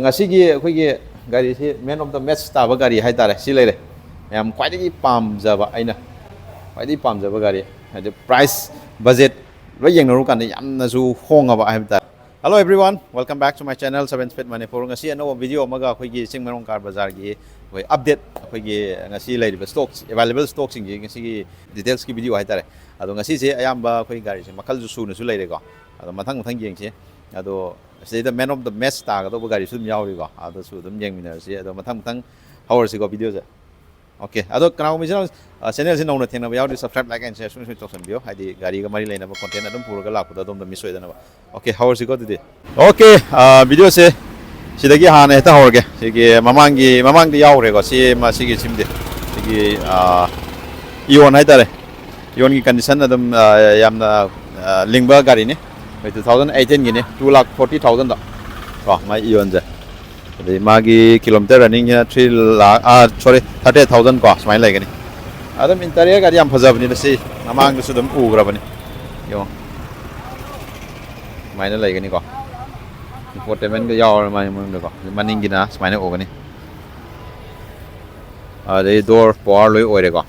ngasi ꯑꯩꯈꯣꯏꯒꯤ ꯒꯥꯔꯤꯁꯤ ꯃꯦꯟ of the match ꯇꯥꯕ ꯒꯥꯔꯤ ꯍꯥꯏꯇꯥꯔꯦ ꯁꯤ ꯂꯩꯔꯦ ꯌꯥꯝ ꯈ꯭ꯋꯥꯏꯗꯒꯤ ꯄꯥꯝꯖꯕ ꯑꯩꯅ ꯈ꯭ꯋꯥꯏꯗꯒꯤ ꯄꯥꯝꯖꯕ ꯒꯥꯔꯤ ꯍꯥꯏꯗꯤ ꯄ꯭ꯔꯥꯏꯁ ꯕꯖꯦꯠ ꯂꯣꯏ ꯌꯦꯡꯅꯔꯨꯀꯥꯟꯗ ꯌꯥꯝꯅꯁꯨ ꯍꯣꯡꯉꯕ ꯍꯥꯏꯕ ꯇꯥꯔꯦ. Hello everyone, welcome back to my channel 7 Speed Manipur. Ngasi another video amaga akhoi Chingmeirong car bazaar gi akhoi update akhoi ngasi lairiba stocks available stocks sing ngasi details ki video haitare. Ado ngasi se ayamba akhoi gari se makal ju sunu su laire ko. Ado mathang yeng se ado se the man of the match ta ga do gari su yauri ko. Ado su dum yeng minar se ado mathang hour se ko video se. Okay, ado kana mi channel se nongna thengna yauri subscribe like and share sunu tosan bio haidi gari ga mari laina ba content adum pura ga lakpu da dom da miss hoidana ba. Okay, how is it going today? Okay, video se sidagi hana heta horge. Sigi mamangi yaure ko si ma sigi simde. Sigi ion hai tare. Ion ki condition adum yamna lingba gari ne. 2018 gini 2,40,000 da. Ko ma ion je. Jadi magi kilometer running ya 30,000 ko smile lagi ni. Adum interior gari am phajab ni si mamang du sudum ugra bani. Yo. Mainnya lagi ni kok, infotainment ke yaor main mana kok, maning gina, semuanya oke ni. Ada door power loy ore kok,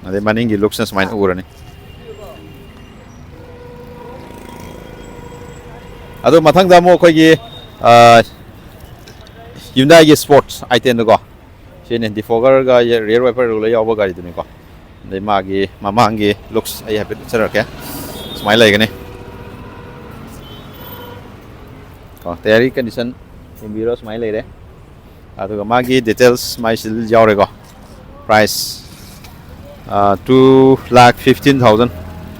ada maning giluk sen semuanya ure ni. Aduh matang damu kau ye Hyundai Sports item tu kok, sini defogger ga rear wiper loy yaor gari tu ni kok, ada magi mamangi looks ayah betul ke, semuanya lagi ni. Tayari condition imbiro smile lere adu magi details mai sil yaure ko price 2,15,000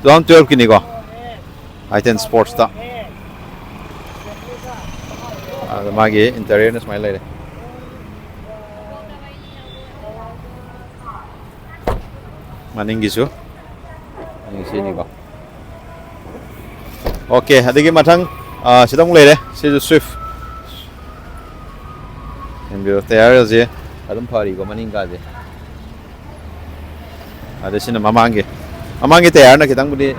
2012 kini ko i10 sports ta adu magi interior na smile lere maning gisu ani sini ko okay adigi mathang sidang lere Suzuki Swift imbiro tayar je adum phari ko maning ga je ade sina mamangi tayar na kitang budi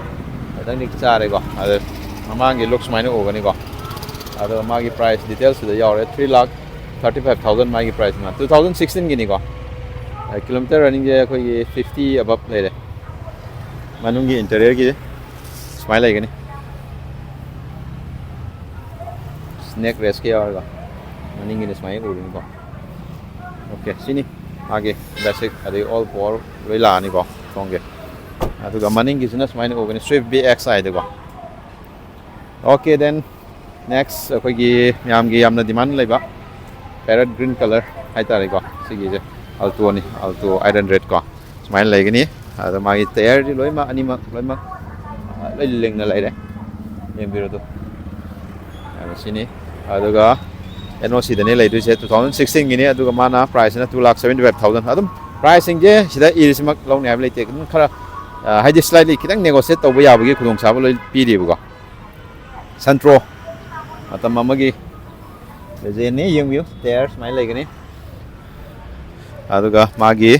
kitang nik chare ko ade mamangi looks mine ogani ko ado magi price details de yaure 3,35,000 magi price ma 2016 gini ko kilometer running je koi 50 above lere manungi interior ki smile lagi ni neck rest ke aur ga maning ini smile urin ko okay sini age basic ade all power wela ni ko songge adu ga maning gi sina smile ogani Swift BX ide ko okay then next koi gi yam gi yamna demand leba parrot green color hai tare ko sigi je alto ni alto iron red ko smile lagi ni adu magi tayar di loima anima loima leng na lai de em biro to sini aduga NOC dane laidu se 2016 gini aduga mana price na 2,75,000 adum pricing je sida irisimak lawne ab leite kun khara haidi slightly kitang negotiate tawba yabagi khudong chaba loi piri buga santro atam amagi je ne yengbiu tires mai legani aduga magi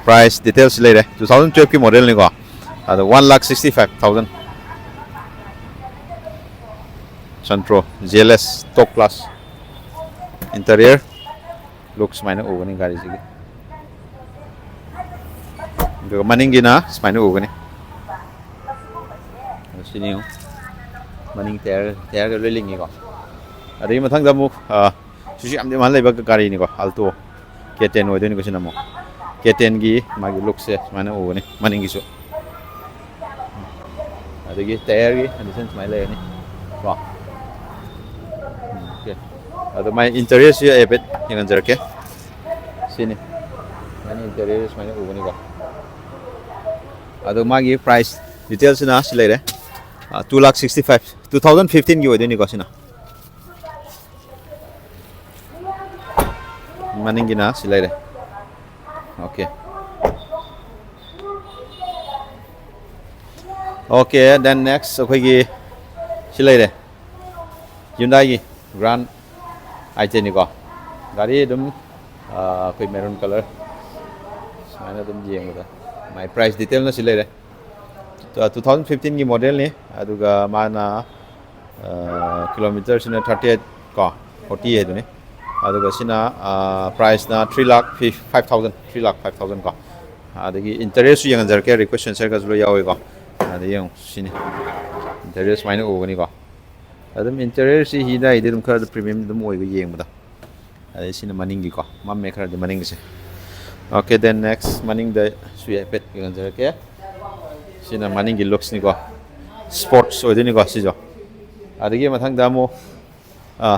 price details leire 2012 ki model ni ko adu 1,65,000 Santro GLS top class interior looks maine ogani gari sigi do maning gina maine ogani sini maning tayar ga lelingi ko adi mathang damu susi amde man laiba gari ni ko alto K10 oideni ko sinamo K10 gi magi looks se maine ogani maning gi so adi gi tayar gi condition maine leni ko ado mai interior si ebet yang jarke sini mani interior mani ubani ko ado magi price details na silere 2,65,000 2015 gi odeni ko sina maning gina silere okay okay then next akoi gi silere Hyundai Grand i10 ni ko gari dum koi maroon color sana dum jeng da my price detail na silere 2015 gi model ni aduga mana kilometer sina 38 ko 40 heduni aduga sina price na 3 lakh 5000 3 lakh 5000 ko adagi interest yang jar ke request answer ka zulo yawe ko adi yang sini interest maina ogani ko adum interest si hida idum kha premium dum oi go yeng bada adi sina maningi ko mamme khara de maningi se okay then next maning the suya pet yang jar ke sina maningi looks ni ko sports odini ko sijo adagi mathang da mo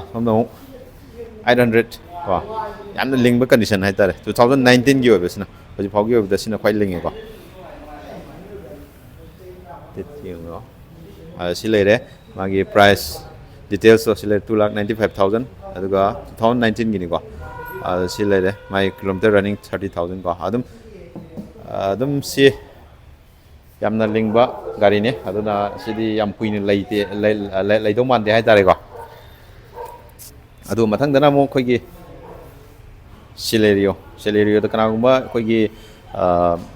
somno 800 wa yamna lingba condition hai tare 2019 gi obesna hoji phaugi obesna khwai linge ko tityo silere magi price details so silere 2,95,000 aduga 2019 gi ni ko silere my kilometer running 30,000 ko adum si yamna lingba gari ne aduna sidi yam puine leite leido mande hai tare ko adu mathang dana mo khoigi Celerio da kana gumba khoigi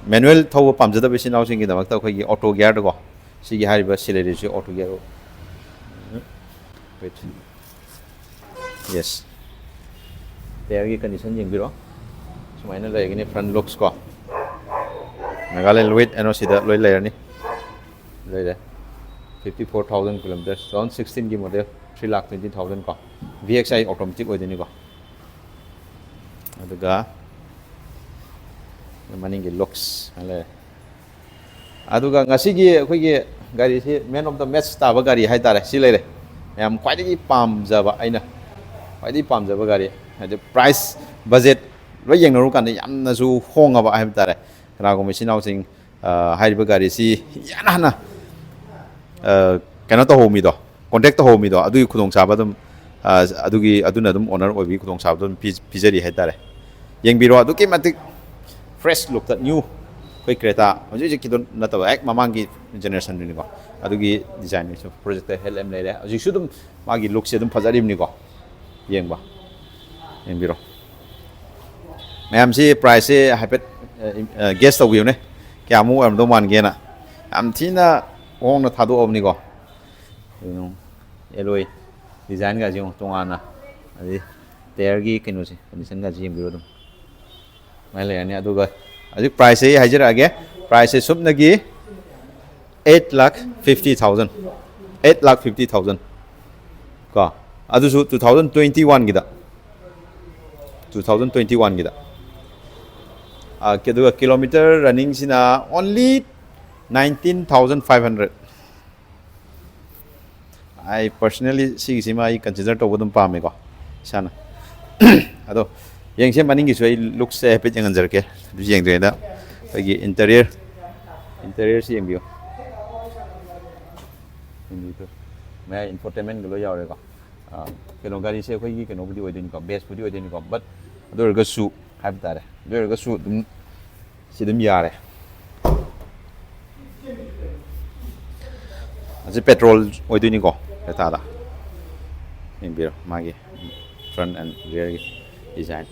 manual thau pamjada be sinau singi da makta khoigi auto gear da ko sigi hariba Celerio si auto gear wait yes there gi condition jing biro sumaina lai gini front looks ko Meghalaya weight ano sida loi lai ni loi de 54,000 kilometers around 16 gi model 3,20,000 ko VXI automatic oidini ko aduga maning gi looks ale aduga ngasi gi khoi gi gari si man of the match ta ba gari hai tare si leire yam khwai gi pam jaba aina khwai di pam jaba gari ade price budget lo yeng naru kan yam na su hong aba hai tare kana go machine housing hai ba gari si yana na kana to homi do contact to homi do adu khudong chaba dum adugi aduna dum owner obi khudong chaba dum pizari hai tare yeng biro adu ki matik fresh look that new koi Creta hoji ji kidon na ta ek mamangi generation ni ko adugi design ni so project helm leire hoji sudum magi look se dum phajarim ni ko yeng ba yeng biro mayam si price se hypet guess to view ne kya mu am do man ge na am thina ong na thadu om ni ko eloi design ga jong tongana adi tergi kinu si condition ga jim biro dum mai le ani aduga adi price ei hajar age price sub nagi 8,50,000 8,50,000 ka adu su 2021 gida 2021 gida keduga kilometer running sina only 19,500 I personally see sima I consider to bodum pame ko sana ado yang sem maning gi soi look se pe jangan jar ke du jeng de da bagi interior si yang bio ini to mai infotainment galo yaore ko keno gari se khoi gi keno budi odin ko base budi odin ko but do ga su have tare do ga su dum si dum yare aje petrol odin ko eta da yang bio magi front and rear design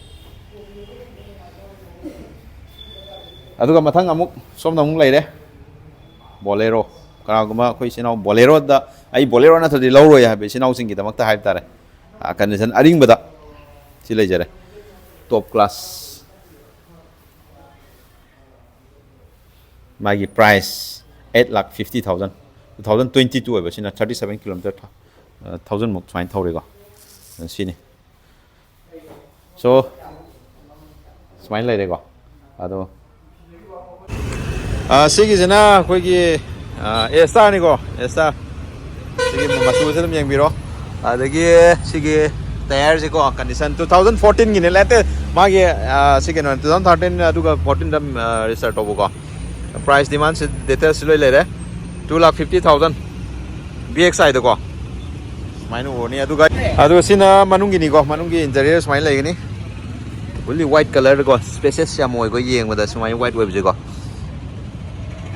aduga mathang amuk somna mung leire bolero kana guma khoi sinau bolero da ai bolero na thadi lawro ya be sinau singi da makta haib tare condition aring bada si leijare top class magi price 8,50,000 2022 ba sina 37 kilometer 1000 muk fine thore go sini so smile leire go ado sigi jana koi gi esta ni ko esta sigi masu se dum yang biro adagi sigi tayar se ko condition 2014 gi ne late magi sigi no 2013 aduga 14 dam restart obo ko price demand se data siloi lere 2,50,000 BXI da ko mainu ni aduga adu sina manungi ni ko manungi interior smile lai ni fully white color ko spaces ya moi ko yeng da smile white web je ko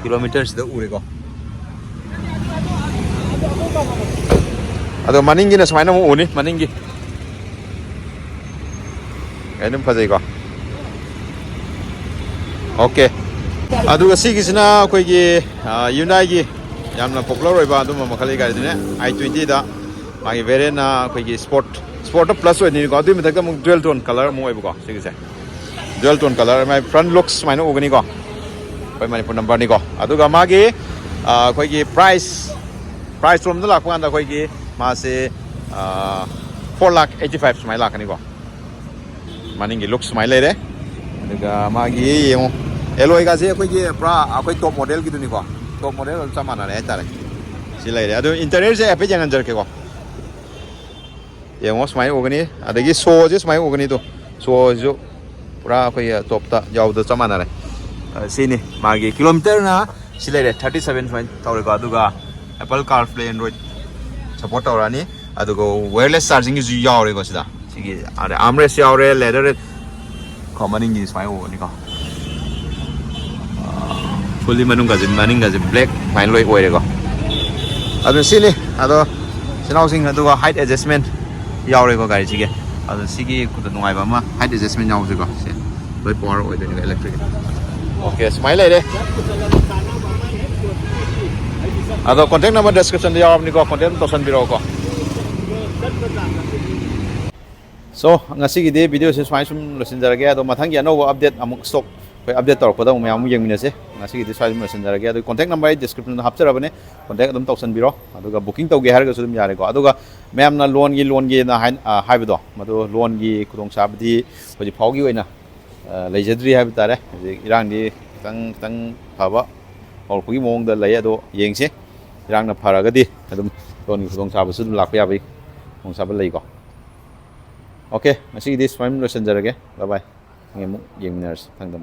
kilometers da ure ko ado maningi na smile mo uni maningi ainum phajai ko okay aduga sigisina koi gi Hyundai gi yamna popular oi ba dum makhali gari ne i20 da ꯃꯥꯒꯤ ꯚꯦꯔꯤꯌꯦꯟꯅ ꯑꯩꯈꯣꯏꯒꯤ ꯁ꯭ꯄꯣꯔꯠꯇ plus ꯑꯣꯏꯗꯣꯏꯅꯤꯀꯣ ꯑꯗꯨꯒꯤ ꯃꯊꯛꯇ ꯑꯃꯨꯛ dual tone colour ꯑꯃꯨꯛ ꯑꯣꯏꯕꯀꯣ ꯁꯤꯒꯤꯁꯦ dual tone colour ꯃꯥꯒꯤ front looks ꯁꯨꯃꯥꯏꯅ ꯎꯒꯅꯤꯀꯣ ꯑꯩꯈꯣꯏ ꯃꯅꯤꯄꯨꯔ ꯅꯝꯕꯔꯅꯤꯀꯣ ꯑꯗꯨꯒ ꯃꯥꯒꯤ ꯑꯩꯈꯣꯏꯒꯤ ꯄ꯭ꯔꯥꯏꯁ ꯔꯣꯝꯗ ꯂꯥꯛꯄ ꯀꯥꯟꯗ ꯑꯩꯈꯣꯏꯒꯤ ꯃꯥꯁꯦ 4,85,000 ꯁꯨꯃꯥꯏꯅ ꯂꯥꯛꯀꯅꯤꯀꯣ ꯃꯅꯤꯡꯒꯤ ꯂꯨꯛ ꯁꯨꯃꯥꯏꯅ ꯂꯩꯔꯦ ꯑꯗꯨꯒ ꯃꯥꯒꯤ ꯌꯦꯡꯉꯣ ꯑꯦꯂꯣꯏꯒꯥꯁꯦ ꯑꯩꯈꯣꯏꯒꯤ ꯄꯨꯔꯥ ꯑꯩꯈꯣꯏ ꯇꯣꯞ ꯃꯣꯗꯦꯜꯒꯤꯗꯨꯅꯤꯀꯣ ꯇꯣꯞ ꯃꯣꯗꯦꯜ ꯑꯗꯨꯝ ꯆꯞ ꯃꯥꯟꯅꯔꯦ ꯍꯥꯏꯇꯥꯔꯦ ꯁꯤ ꯂꯩꯔꯦ ꯑꯗꯨ ꯏꯟꯇꯔꯤꯌꯔꯁꯦ ꯍꯥꯏꯐꯦꯠ ꯌꯦꯡꯍꯟꯖꯔꯛꯀꯦꯀꯣ ꯌꯦꯡꯉꯣ ꯁꯨꯃꯥꯏꯅ ꯎꯒꯅꯤ ꯑꯗꯒꯤ ꯁꯣꯁꯦ ꯁꯨꯃꯥꯏꯅ ꯎꯒꯅꯤ ꯑꯗꯣ ꯁꯣꯁꯤꯁꯨ ꯄꯨꯔꯥ ꯑꯩꯈꯣꯏꯒꯤ ꯇꯣꯞꯇ ꯌꯥꯎꯕꯗ ꯆꯞ ꯃꯥꯟꯅꯔꯦ ꯁꯤꯅꯤ ꯃꯥꯒꯤ ꯀꯤꯂꯣꯃꯤꯇꯔꯅ ꯁꯤ ꯂꯩꯔꯦ 37 ꯁꯨꯃꯥꯏꯅ ꯇꯧꯔꯦꯀꯣ ꯑꯗꯨꯒ ꯑꯦꯄꯜ ꯀꯥꯔꯄ꯭ꯂꯦ ꯑꯦꯟꯗ꯭ꯔꯣꯏꯗ ꯁꯞꯄꯣꯔꯠ ꯇꯧꯔꯛꯑꯅꯤ ꯑꯗꯨꯒ ꯋꯦꯌꯔꯂꯦꯁ ꯆꯥꯔꯖꯤꯡꯒꯤꯁꯨ ꯌꯥꯎꯔꯦꯀꯣ ꯁꯤꯗ ꯁꯤꯒꯤ ꯑꯥꯔꯝꯔꯦꯁ ꯌꯥꯎꯔꯦ ꯂꯦꯗꯔ ꯀꯣ ꯃꯅꯤꯡꯒꯤ ꯁꯨꯃꯥꯏꯅ ꯎꯒꯅꯤꯀꯣ ꯐꯨꯜꯂꯤ ꯃꯅꯤꯡꯒꯁꯦ ꯕ꯭ꯂꯦꯛ ꯁꯨꯃꯥꯏꯅ ꯂꯣꯏ ꯑꯣꯏꯔꯦꯀꯣ ꯑꯗꯨ ꯁꯤꯅꯤ ꯑꯗꯣ ꯆꯤꯜꯅꯥꯎꯁꯤꯡ ꯑꯗꯨꯒ ꯍꯥꯏꯠ ꯑꯦꯗꯖꯁꯃꯦꯟ ꯌꯥꯎꯔꯦꯀꯣ ꯒꯥꯔꯤꯁꯤꯒꯤ ꯑꯗꯣ ꯁꯤꯒꯤ ꯈꯨꯗ ꯅꯨꯡꯉꯥꯏꯕ ꯑꯃ ꯍꯥꯏꯠ ꯑꯦꯗꯖꯁꯃꯦꯟ ꯌꯥꯎꯁꯤꯀꯣ ꯁꯤ ꯂꯣꯏ ꯄꯋꯥꯔ ꯑꯣꯏꯗꯣꯏꯅꯤꯀꯣ ꯏꯂꯦꯛꯇ꯭ꯔꯤꯛ ꯑꯣꯀꯦ ꯁꯨꯃꯥꯏꯅ ꯂꯩꯔꯦ ꯑꯗꯣ ꯀꯣꯟꯇꯦꯛ ꯅꯝꯕꯔ ꯗꯦꯁꯀ꯭ꯔꯤꯞꯁꯟꯗ ꯌꯥꯎꯔꯕꯅꯤꯀꯣ ꯀꯣꯟꯇꯦꯛ ꯑꯗꯨꯝ ꯇꯧꯁꯟꯕꯤꯔꯛꯑꯣꯀꯣ ꯁꯣ ꯉꯁꯤꯒꯤꯗꯤ ꯚꯤꯗꯤꯑꯣꯁꯦ ꯁꯨꯃꯥꯏꯅ ꯁꯨꯝ ꯂꯣꯏꯁꯤꯟꯖꯔꯒꯦ ꯑꯗꯣ ꯃꯊꯪꯒꯤ ꯑꯅꯧꯕ ꯑꯞꯗꯦꯠ ꯑꯃꯨꯛ ꯁ꯭ꯇꯣꯛ ꯑꯩꯈꯣꯏ ꯑꯞꯗꯦꯠ ꯇꯧꯔꯛꯄꯗ ꯑꯃꯨꯛ ꯃꯌꯥꯝ ꯑꯃꯨꯛ ꯌꯦꯡꯃꯤꯟꯅꯁꯦ ꯉꯁꯤꯒꯤꯗꯤ ꯁ꯭ꯋꯥꯏ ꯑꯗꯨꯝ ꯂꯣꯏꯁꯤꯟꯖꯔꯒꯦ ꯑꯗꯨ ꯀꯣꯟꯇꯦꯛ ꯅꯝꯕꯔ ꯑꯩ ꯗꯤꯁꯀ꯭ꯔꯤꯞꯁꯟꯗ ꯍꯥꯞꯆꯔꯕꯅꯦ ꯀꯣꯟꯇꯦꯛ ꯑꯗꯨꯝ ꯇꯧꯁꯟꯕꯤꯔꯣ ꯑꯗꯨꯒ ꯕꯨꯀꯤꯡ ꯇꯧꯒꯦ ꯍꯥꯏꯔꯒꯁꯨ ꯑꯗꯨꯝ ꯌꯥꯔꯦꯀꯣ ꯑꯗꯨꯒ ꯃꯌꯥꯝꯅ ꯂꯣꯟꯒꯤꯅ ꯍꯥꯏꯕꯗꯣ ꯃꯗꯨ ꯂꯣꯟꯒꯤ ꯈꯨꯗꯣꯡꯆꯥꯕꯗꯤ ꯍꯧꯖꯤꯛ ꯐꯥꯎꯒꯤ ꯑꯣꯏꯅ ꯂꯩꯖꯗ꯭ꯔꯤ ꯍꯥꯏꯕ ꯇꯥꯔꯦ ꯍꯧꯖꯤꯛ ꯏꯔꯥꯡꯗꯤ ꯈꯤꯇꯪ ꯐꯕ ꯍꯧꯔꯛꯄꯒꯤ ꯃꯑꯣꯡꯗ ꯂꯩ ꯑꯗꯣ ꯌꯦꯡꯁꯤ ꯏꯔꯥꯡꯅ ꯐꯔꯒꯗꯤ ꯑꯗꯨꯝ ꯂꯣꯟꯒꯤ ꯈꯨꯗꯣꯡꯆꯥꯕꯁꯨ ꯑꯗꯨꯝ ꯂꯥꯛꯄ ꯌꯥꯕꯒꯤ ꯈꯨꯗꯣꯡꯆꯥꯕ ꯂꯩꯀꯣ ꯑꯣꯀꯦ ꯉꯁꯤꯒꯤꯗꯤ ꯁꯨꯃꯥꯏꯅ ꯂꯣꯏꯁꯤꯟꯖꯔꯒꯦ ꯕꯥꯏ ꯕꯥꯏ ꯑꯃꯨꯛ ꯌꯦꯡꯃꯤꯟꯅꯔꯁꯤ ꯃꯊꯪꯗ